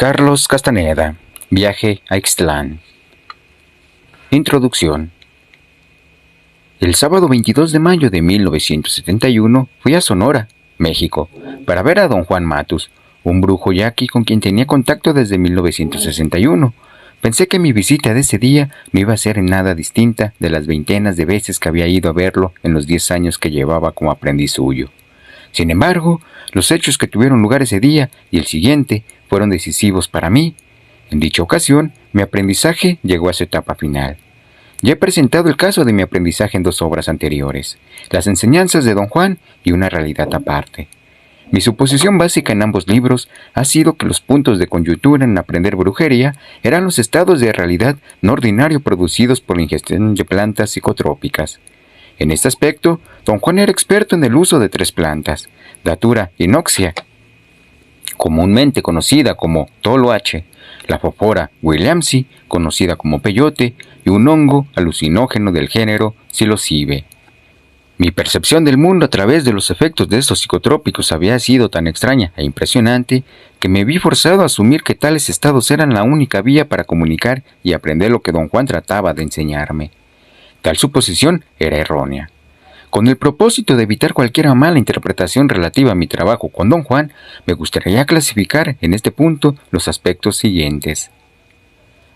Carlos Castaneda, Viaje a Ixtlán. Introducción. El sábado 22 de mayo de 1971 fui a Sonora, México, para ver a don Juan Matus, un brujo yaqui con quien tenía contacto desde 1961. Pensé que mi visita de ese día no iba a ser en nada distinta de las veintenas de veces que había ido a verlo en los 10 años que llevaba como aprendiz suyo. Sin embargo, los hechos que tuvieron lugar ese día y el siguiente fueron decisivos para mí. En dicha ocasión, mi aprendizaje llegó a su etapa final. Ya he presentado el caso de mi aprendizaje en 2 obras anteriores, Las enseñanzas de don Juan y Una realidad aparte. Mi suposición básica en ambos libros ha sido que los puntos de coyuntura en aprender brujería eran los estados de realidad no ordinario producidos por la ingestión de plantas psicotrópicas. En este aspecto, don Juan era experto en el uso de 3 plantas, Datura inoxia, comúnmente conocida como toloache, la fofora williamsi, conocida como peyote, y un hongo alucinógeno del género psilocibe. Mi percepción del mundo a través de los efectos de estos psicotrópicos había sido tan extraña e impresionante que me vi forzado a asumir que tales estados eran la única vía para comunicar y aprender lo que don Juan trataba de enseñarme. Tal suposición era errónea. Con el propósito de evitar cualquier mala interpretación relativa a mi trabajo con don Juan, me gustaría clasificar en este punto los aspectos siguientes.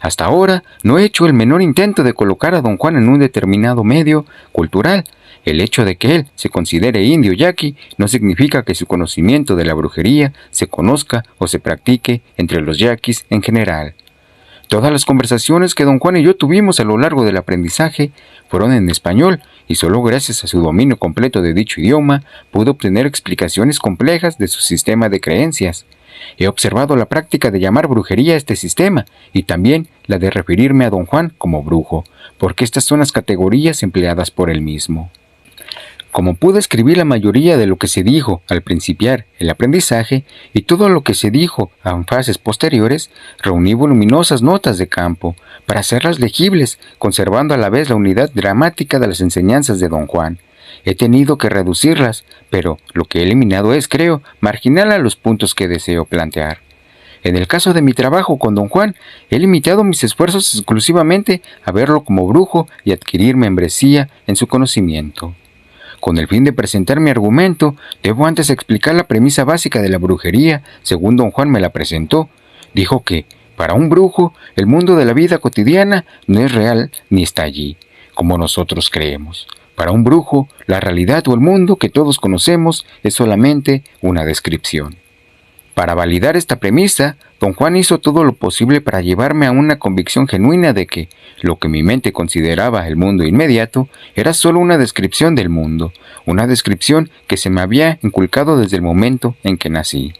Hasta ahora no he hecho el menor intento de colocar a don Juan en un determinado medio cultural. El hecho de que él se considere indio yaqui no significa que su conocimiento de la brujería se conozca o se practique entre los yaquis en general. Todas las conversaciones que don Juan y yo tuvimos a lo largo del aprendizaje fueron en español, y solo gracias a su dominio completo de dicho idioma pude obtener explicaciones complejas de su sistema de creencias. He observado la práctica de llamar brujería a este sistema, y también la de referirme a don Juan como brujo, porque estas son las categorías empleadas por él mismo. Como pude escribir la mayoría de lo que se dijo al principiar el aprendizaje y todo lo que se dijo en fases posteriores, reuní voluminosas notas de campo para hacerlas legibles, conservando a la vez la unidad dramática de las enseñanzas de don Juan. He tenido que reducirlas, pero lo que he eliminado es, creo, marginal a los puntos que deseo plantear. En el caso de mi trabajo con don Juan, he limitado mis esfuerzos exclusivamente a verlo como brujo y adquirir membresía en su conocimiento. Con el fin de presentar mi argumento, debo antes explicar la premisa básica de la brujería, según don Juan me la presentó. Dijo que, para un brujo, el mundo de la vida cotidiana no es real ni está allí, como nosotros creemos. Para un brujo, la realidad o el mundo que todos conocemos es solamente una descripción. Para validar esta premisa, don Juan hizo todo lo posible para llevarme a una convicción genuina de que lo que mi mente consideraba el mundo inmediato era solo una descripción del mundo, una descripción que se me había inculcado desde el momento en que nací.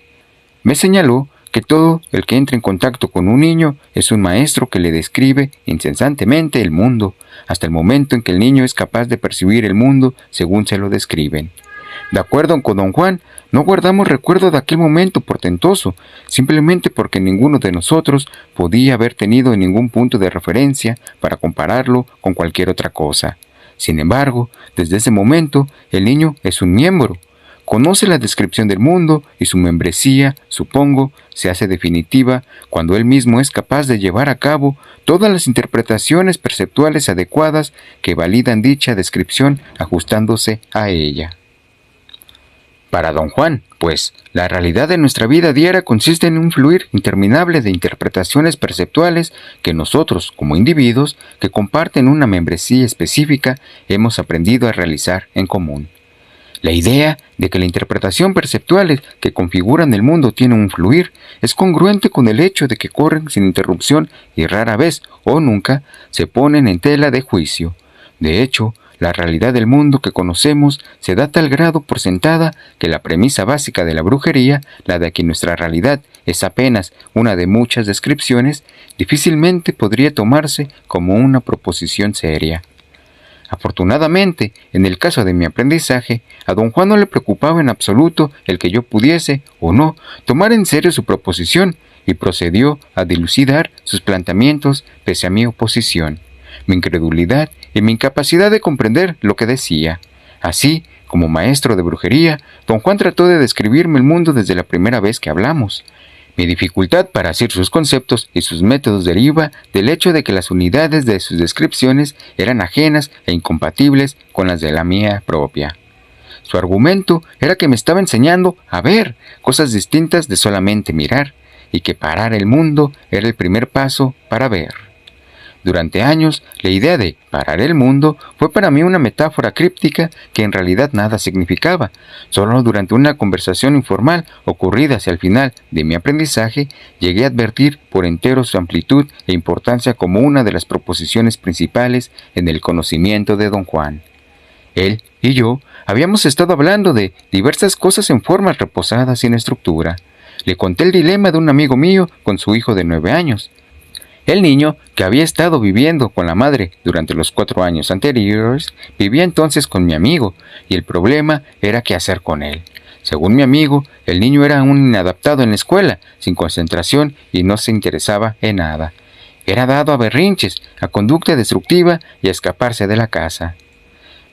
Me señaló que todo el que entra en contacto con un niño es un maestro que le describe incesantemente el mundo, hasta el momento en que el niño es capaz de percibir el mundo según se lo describen. De acuerdo con don Juan, no guardamos recuerdo de aquel momento portentoso, simplemente porque ninguno de nosotros podía haber tenido ningún punto de referencia para compararlo con cualquier otra cosa. Sin embargo, desde ese momento, el niño es un miembro. Conoce la descripción del mundo y su membresía, supongo, se hace definitiva cuando él mismo es capaz de llevar a cabo todas las interpretaciones perceptuales adecuadas que validan dicha descripción ajustándose a ella. Para don Juan, pues, la realidad de nuestra vida diaria consiste en un fluir interminable de interpretaciones perceptuales que nosotros, como individuos que comparten una membresía específica, hemos aprendido a realizar en común. La idea de que la interpretación perceptuales que configuran el mundo tiene un fluir es congruente con el hecho de que corren sin interrupción y rara vez o nunca se ponen en tela de juicio. De hecho, la realidad del mundo que conocemos se da a tal grado por sentada que la premisa básica de la brujería, la de que nuestra realidad es apenas una de muchas descripciones, difícilmente podría tomarse como una proposición seria. Afortunadamente, en el caso de mi aprendizaje, a don Juan no le preocupaba en absoluto el que yo pudiese, o no, tomar en serio su proposición, y procedió a dilucidar sus planteamientos pese a mi oposición, mi incredulidad y mi incapacidad de comprender lo que decía. Así, como maestro de brujería, don Juan trató de describirme el mundo desde la primera vez que hablamos. Mi dificultad para asir sus conceptos y sus métodos deriva del hecho de que las unidades de sus descripciones eran ajenas e incompatibles con las de la mía propia. Su argumento era que me estaba enseñando a ver cosas distintas de solamente mirar, y que parar el mundo era el primer paso para ver. Durante años, la idea de parar el mundo fue para mí una metáfora críptica que en realidad nada significaba. Solo durante una conversación informal ocurrida hacia el final de mi aprendizaje, llegué a advertir por entero su amplitud e importancia como una de las proposiciones principales en el conocimiento de don Juan. Él y yo habíamos estado hablando de diversas cosas en formas reposadas sin estructura. Le conté el dilema de un amigo mío con su hijo de 9 años. El niño, que había estado viviendo con la madre durante los 4 años anteriores, vivía entonces con mi amigo, y el problema era qué hacer con él. Según mi amigo, el niño era un inadaptado en la escuela, sin concentración y no se interesaba en nada. Era dado a berrinches, a conducta destructiva y a escaparse de la casa.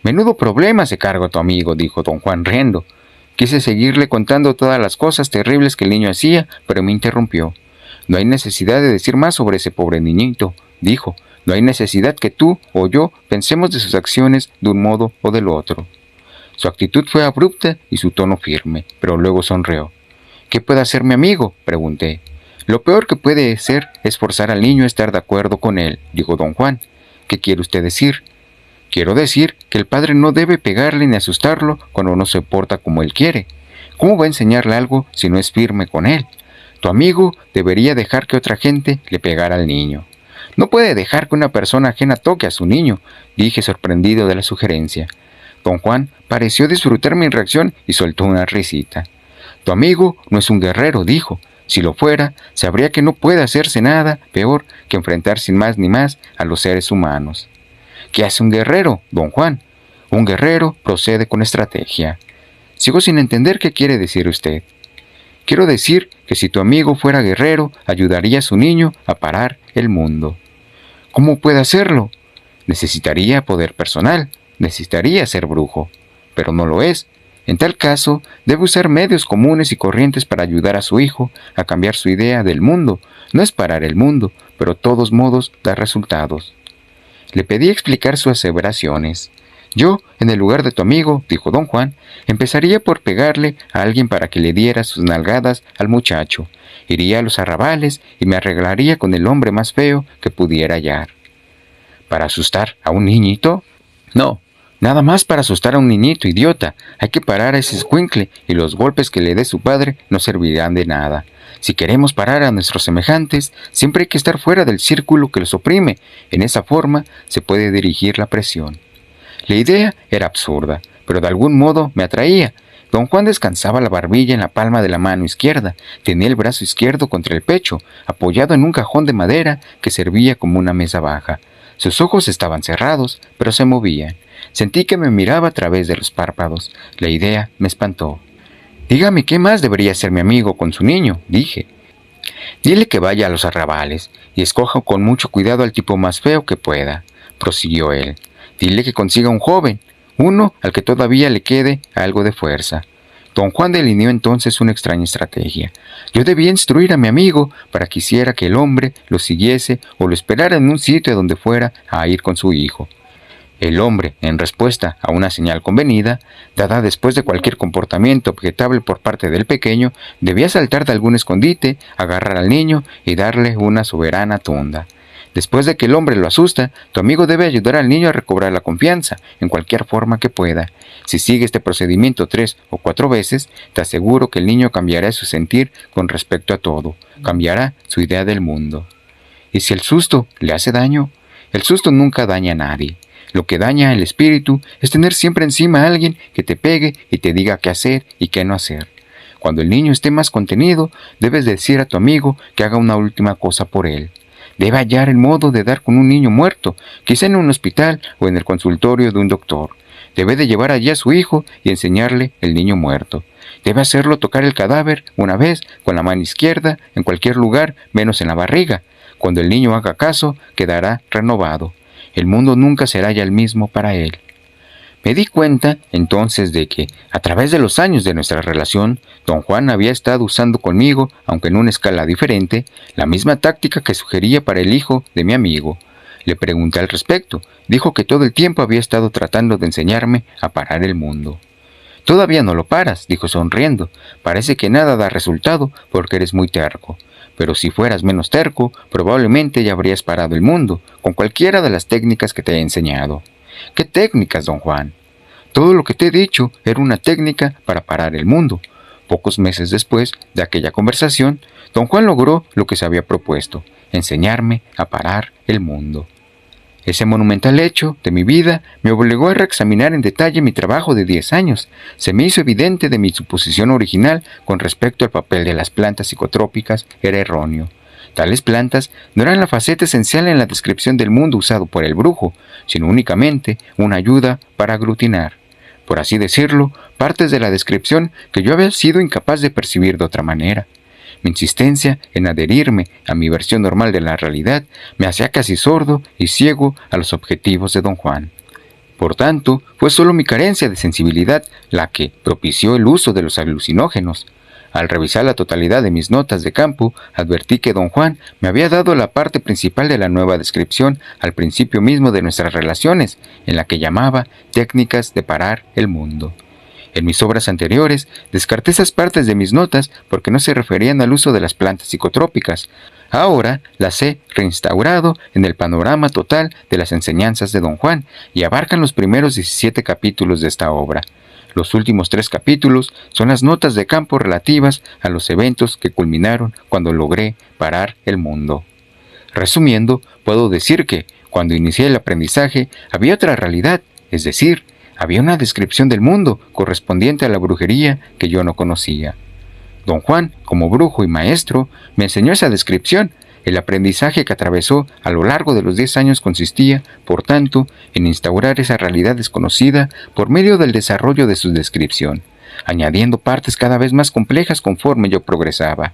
«Menudo problema se carga tu amigo», dijo don Juan riendo. Quise seguirle contando todas las cosas terribles que el niño hacía, pero me interrumpió. «No hay necesidad de decir más sobre ese pobre niñito», dijo. «No hay necesidad que tú o yo pensemos de sus acciones de un modo o del otro». Su actitud fue abrupta y su tono firme, pero luego sonrió. «¿Qué puede hacer mi amigo?», pregunté. «Lo peor que puede ser es forzar al niño a estar de acuerdo con él», dijo don Juan. «¿Qué quiere usted decir?». «Quiero decir que el padre no debe pegarle ni asustarlo cuando no se porta como él quiere. ¿Cómo va a enseñarle algo si no es firme con él? Tu amigo debería dejar que otra gente le pegara al niño». «No puede dejar que una persona ajena toque a su niño», dije sorprendido de la sugerencia. Don Juan pareció disfrutar mi reacción y soltó una risita. «Tu amigo no es un guerrero», dijo. «Si lo fuera, sabría que no puede hacerse nada peor que enfrentar sin más ni más a los seres humanos». «¿Qué hace un guerrero, don Juan?». «Un guerrero procede con estrategia». «Sigo sin entender qué quiere decir usted». «Quiero decir que si tu amigo fuera guerrero, ayudaría a su niño a parar el mundo». «¿Cómo puede hacerlo?». «Necesitaría poder personal, necesitaría ser brujo». «Pero no lo es. En tal caso, debe usar medios comunes y corrientes para ayudar a su hijo a cambiar su idea del mundo. No es parar el mundo, pero de todos modos da resultados». Le pedí explicar sus aseveraciones. «Yo, en el lugar de tu amigo», dijo don Juan, «empezaría por pegarle a alguien para que le diera sus nalgadas al muchacho. Iría a los arrabales y me arreglaría con el hombre más feo que pudiera hallar». «¿Para asustar a un niñito?». «No, nada más para asustar a un niñito, idiota. Hay que parar a ese escuincle y los golpes que le dé su padre no servirán de nada. Si queremos parar a nuestros semejantes, siempre hay que estar fuera del círculo que los oprime. En esa forma se puede dirigir la presión». La idea era absurda, pero de algún modo me atraía. Don Juan descansaba la barbilla en la palma de la mano izquierda, tenía el brazo izquierdo contra el pecho, apoyado en un cajón de madera que servía como una mesa baja. Sus ojos estaban cerrados, pero se movían. Sentí que me miraba a través de los párpados. La idea me espantó. «Dígame qué más debería hacer mi amigo con su niño», dije. «Dile que vaya a los arrabales y escoja con mucho cuidado al tipo más feo que pueda», prosiguió él. «Dile que consiga un joven, uno al que todavía le quede algo de fuerza». Don Juan delineó entonces una extraña estrategia. Yo debía instruir a mi amigo para que hiciera que el hombre lo siguiese o lo esperara en un sitio donde fuera a ir con su hijo. El hombre, en respuesta a una señal convenida, dada después de cualquier comportamiento objetable por parte del pequeño, debía saltar de algún escondite, agarrar al niño y darle una soberana tunda. Después de que el hombre lo asusta, tu amigo debe ayudar al niño a recobrar la confianza, en cualquier forma que pueda. Si sigue este procedimiento 3 o 4 veces, te aseguro que el niño cambiará su sentir con respecto a todo, cambiará su idea del mundo. ¿Y si el susto le hace daño? El susto nunca daña a nadie. Lo que daña el espíritu es tener siempre encima a alguien que te pegue y te diga qué hacer y qué no hacer. Cuando el niño esté más contenido, debes decir a tu amigo que haga una última cosa por él. Debe hallar el modo de dar con un niño muerto, quizá en un hospital o en el consultorio de un doctor. Debe de llevar allí a su hijo y enseñarle el niño muerto. Debe hacerlo tocar el cadáver una vez con la mano izquierda en cualquier lugar menos en la barriga. Cuando el niño haga caso, quedará renovado. El mundo nunca será ya el mismo para él. Me di cuenta entonces de que, a través de los años de nuestra relación, don Juan había estado usando conmigo, aunque en una escala diferente, la misma táctica que sugería para el hijo de mi amigo. Le pregunté al respecto. Dijo que todo el tiempo había estado tratando de enseñarme a parar el mundo. «Todavía no lo paras», dijo sonriendo. «Parece que nada da resultado porque eres muy terco. Pero si fueras menos terco, probablemente ya habrías parado el mundo, con cualquiera de las técnicas que te he enseñado». «¿Qué técnicas, don Juan?» «Todo lo que te he dicho era una técnica para parar el mundo». Pocos meses después de aquella conversación, don Juan logró lo que se había propuesto: enseñarme a parar el mundo. Ese monumental hecho de mi vida me obligó a reexaminar en detalle mi trabajo de 10 años. Se me hizo evidente de mi suposición original con respecto al papel de las plantas psicotrópicas era erróneo. Tales plantas no eran la faceta esencial en la descripción del mundo usado por el brujo, sino únicamente una ayuda para aglutinar, por así decirlo, partes de la descripción que yo había sido incapaz de percibir de otra manera. Mi insistencia en adherirme a mi versión normal de la realidad me hacía casi sordo y ciego a los objetivos de don Juan. Por tanto, fue solo mi carencia de sensibilidad la que propició el uso de los alucinógenos. Al revisar la totalidad de mis notas de campo, advertí que don Juan me había dado la parte principal de la nueva descripción al principio mismo de nuestras relaciones, en la que llamaba técnicas de parar el mundo. En mis obras anteriores, descarté esas partes de mis notas porque no se referían al uso de las plantas psicotrópicas. Ahora las he reinstaurado en el panorama total de las enseñanzas de don Juan y abarcan los primeros 17 capítulos de esta obra. Los últimos 3 capítulos son las notas de campo relativas a los eventos que culminaron cuando logré parar el mundo. Resumiendo, puedo decir que, cuando inicié el aprendizaje, había otra realidad, es decir, había una descripción del mundo correspondiente a la brujería que yo no conocía. Don Juan, como brujo y maestro, me enseñó esa descripción. El aprendizaje que atravesó a lo largo de los 10 años consistía, por tanto, en instaurar esa realidad desconocida por medio del desarrollo de su descripción, añadiendo partes cada vez más complejas conforme yo progresaba.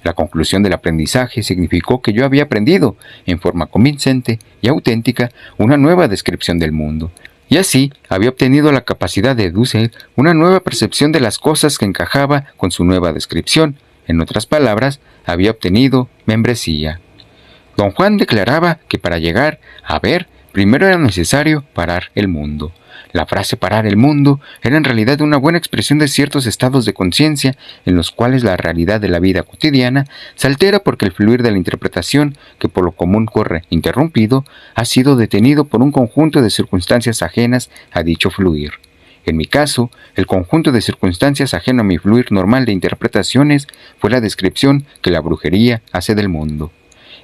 La conclusión del aprendizaje significó que yo había aprendido, en forma convincente y auténtica, una nueva descripción del mundo. Y así había obtenido la capacidad de deducir una nueva percepción de las cosas que encajaba con su nueva descripción. En otras palabras, había obtenido membresía. Don Juan declaraba que para llegar a ver, primero era necesario parar el mundo. La frase parar el mundo era en realidad una buena expresión de ciertos estados de conciencia en los cuales la realidad de la vida cotidiana se altera porque el fluir de la interpretación, que por lo común corre interrumpido, ha sido detenido por un conjunto de circunstancias ajenas a dicho fluir. En mi caso, el conjunto de circunstancias ajeno a mi fluir normal de interpretaciones fue la descripción que la brujería hace del mundo.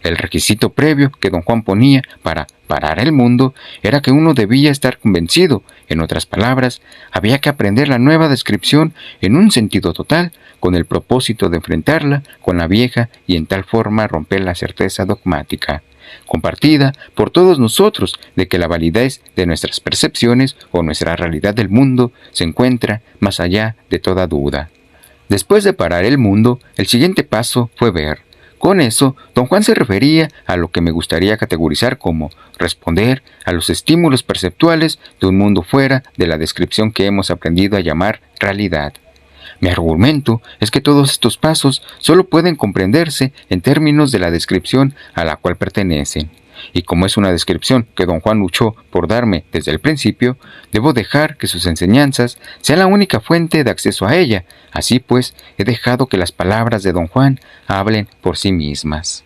El requisito previo que don Juan ponía para parar el mundo era que uno debía estar convencido. En otras palabras, había que aprender la nueva descripción en un sentido total, con el propósito de enfrentarla con la vieja y en tal forma romper la certeza dogmática, compartida por todos nosotros, de que la validez de nuestras percepciones o nuestra realidad del mundo se encuentra más allá de toda duda. Después de parar el mundo, el siguiente paso fue ver. Con eso, don Juan se refería a lo que me gustaría categorizar como responder a los estímulos perceptuales de un mundo fuera de la descripción que hemos aprendido a llamar realidad. Mi argumento es que todos estos pasos solo pueden comprenderse en términos de la descripción a la cual pertenecen. Y como es una descripción que don Juan luchó por darme desde el principio, debo dejar que sus enseñanzas sean la única fuente de acceso a ella. Así pues, he dejado que las palabras de don Juan hablen por sí mismas.